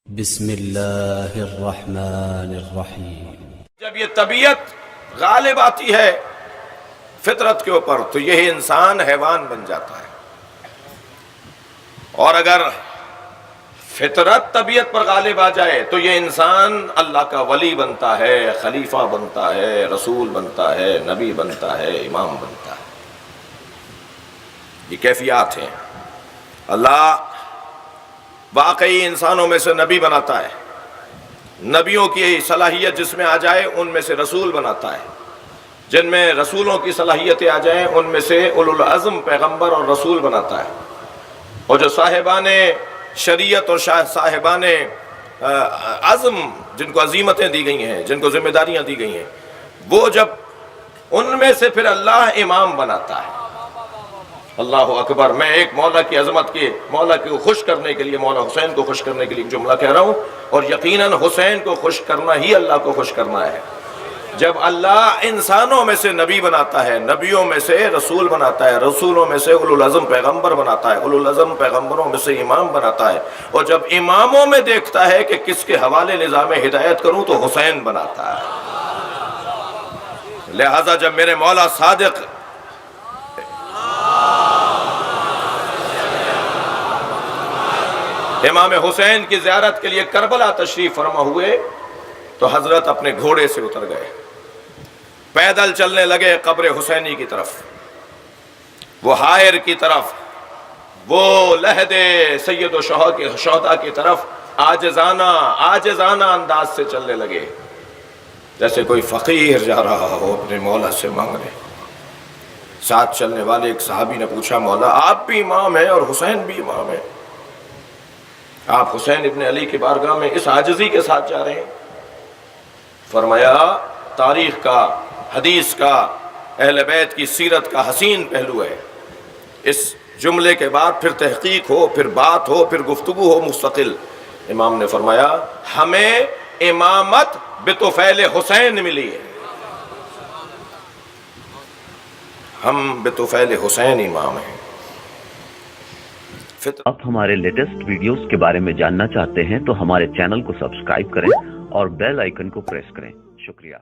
بسم اللہ الرحمن الرحیم۔ جب یہ طبیعت غالب آتی ہے فطرت کے اوپر تو یہ انسان حیوان بن جاتا ہے، اور اگر فطرت طبیعت پر غالب آ جائے تو یہ انسان اللہ کا ولی بنتا ہے، خلیفہ بنتا ہے، رسول بنتا ہے، نبی بنتا ہے، امام بنتا ہے۔ یہ کیفیات ہیں۔ اللہ واقعی انسانوں میں سے نبی بناتا ہے، نبیوں کی صلاحیت جس میں آ جائے ان میں سے رسول بناتا ہے، جن میں رسولوں کی صلاحیتیں آ جائیں ان میں سے اولو العزم پیغمبر اور رسول بناتا ہے، اور جو صاحبان شریعت اور صاحبان عزم جن کو عزیمتیں دی گئی ہیں، جن کو ذمہ داریاں دی گئی ہیں، وہ جب ان میں سے پھر اللہ امام بناتا ہے۔ اللہ اکبر۔ میں ایک مولا کی عظمت کے، مولا کو خوش کرنے کے لیے، مولا حسین کو خوش کرنے کے لیے ایک جملہ کہہ رہا ہوں، اور یقیناً حسین کو خوش کرنا ہی اللہ کو خوش کرنا ہے۔ جب اللہ انسانوں میں سے نبی بناتا ہے، نبیوں میں سے رسول بناتا ہے، رسولوں میں سے اولو العزم پیغمبر بناتا ہے، اولو العزم پیغمبروں میں سے امام بناتا ہے، اور جب اماموں میں دیکھتا ہے کہ کس کے حوالے نظام ہدایت کروں تو حسین بناتا ہے۔ لہذا جب میرے مولا صادق امام حسین کی زیارت کے لیے کربلا تشریف فرما ہوئے تو حضرت اپنے گھوڑے سے اتر گئے، پیدل چلنے لگے قبر حسینی کی طرف، وہ حائر کی طرف، وہ لحد سید و شہداء کی طرف عاجزانہ انداز سے چلنے لگے، جیسے کوئی فقیر جا رہا ہو اپنے مولا سے مانگنے۔ ساتھ چلنے والے ایک صحابی نے پوچھا، مولا آپ بھی امام ہیں اور حسین بھی امام ہیں، آپ حسین ابن علی کی بارگاہ میں اس عاجزی کے ساتھ جا رہے ہیں؟ فرمایا تاریخ کا، حدیث کا، اہل بیت کی سیرت کا حسین پہلو ہے۔ اس جملے کے بعد پھر تحقیق ہو، پھر بات ہو، پھر گفتگو ہو مستقل۔ امام نے فرمایا ہمیں امامت بطفیل حسین ملی ہے، ہم بطفیل حسین امام ہیں۔ آپ ہمارے لیٹسٹ ویڈیوز کے بارے میں جاننا چاہتے ہیں تو ہمارے چینل کو سبسکرائب کریں اور بیل آئیکن کو پریس کریں۔ شکریہ۔